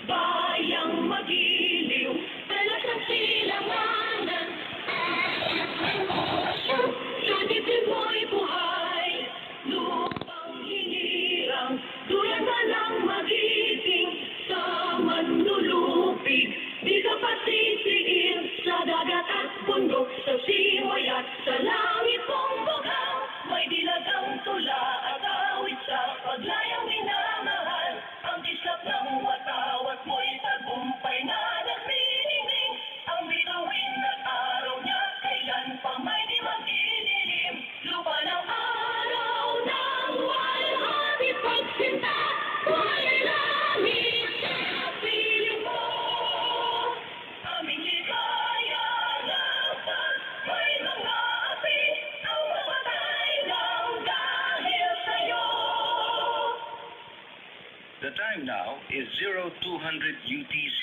bayang magiliw, talas ng silanganan. Sudipin mo'y buhay, lupang hinirang, duyan ng magiting, sa manlulupig. Di ka pasisiin sa dagat at bundok, sa siway at sa langit mong bugaw. May dilagang tula at awit sa paglayang minamahal. Ang kislap ng watawat mo'y tagumpay na nagniningning. Ang bituin at araw niya kailan pa may di magdidilim. Lupa ng araw ng walhati pagsinta, walay langit sa piling mo. Aming ligaya dapat may mga api ang mamatay ng dahil sa'yo. The time now is 0200 UTC.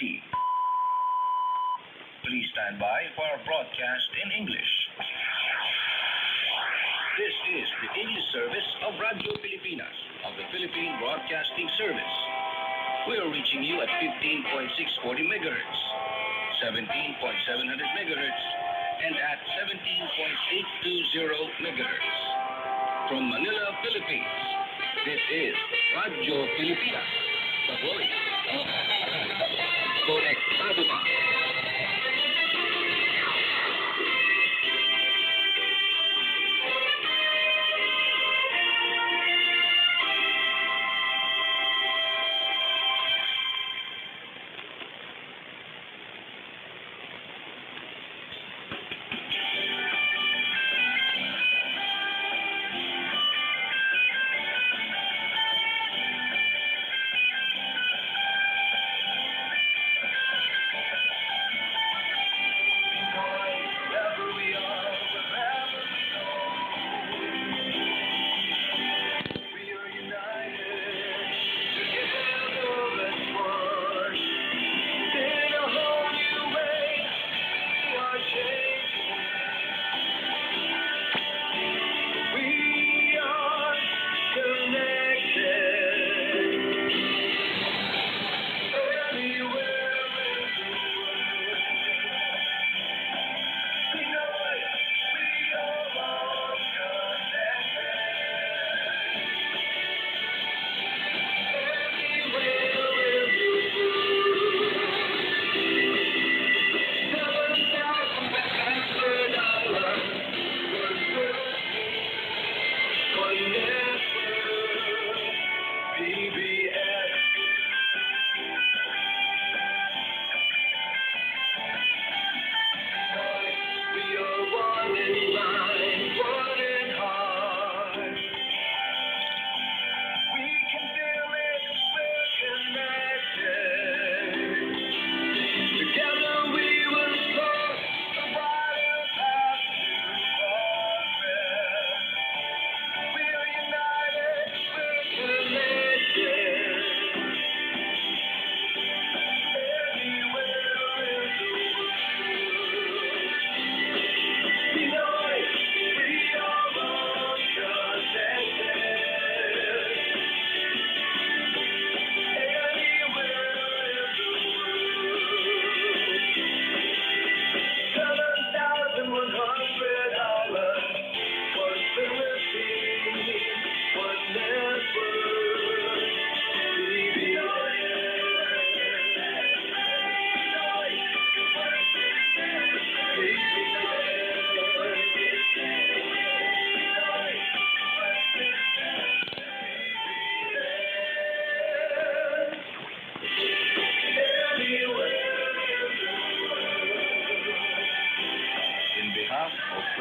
Please stand by for our broadcast in English. This is the English service of Radio Pilipinas of the Philippine Broadcasting Service. We are reaching you at 15.640 megahertz, 17.700 megahertz, and at 17.820 megahertz. From Manila, Philippines, this is Radio Pilipinas, the voice of Conectado pa.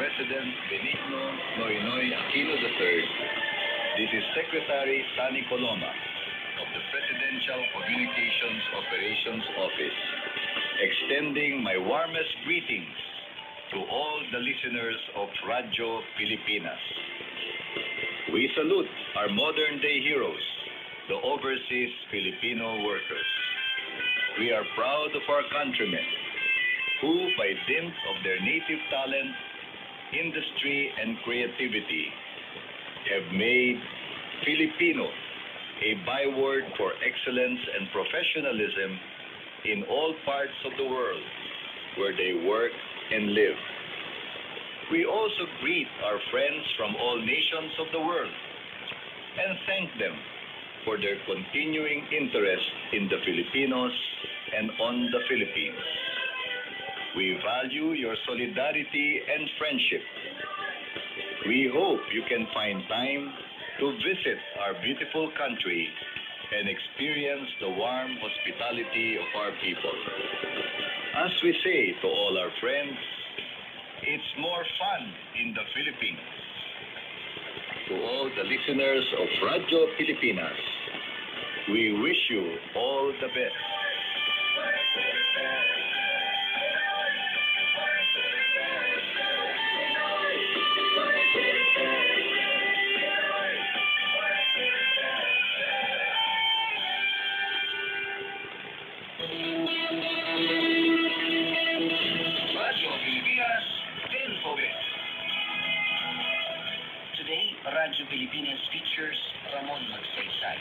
President Benigno Noynoy Aquino III, this is Secretary Sani Coloma of the Presidential Communications Operations Office, extending my warmest greetings to all the listeners of Radio Pilipinas. We salute our modern-day heroes, the overseas Filipino workers. We are proud of our countrymen who, by dint of their native talent, industry, and creativity, have made Filipino a byword for excellence and professionalism in all parts of the world where they work and live. We also greet our friends from all nations of the world and thank them for their continuing interest in the Filipinos and on the Philippines. We value your solidarity and friendship. We hope you can find time to visit our beautiful country and experience the warm hospitality of our people. As we say to all our friends, it's more fun in the Philippines. To all the listeners of Radio Pilipinas, we wish you all the best. Radio Pilipinas, Infobit. Today, Radio Pilipinas features Ramon Magsaysay.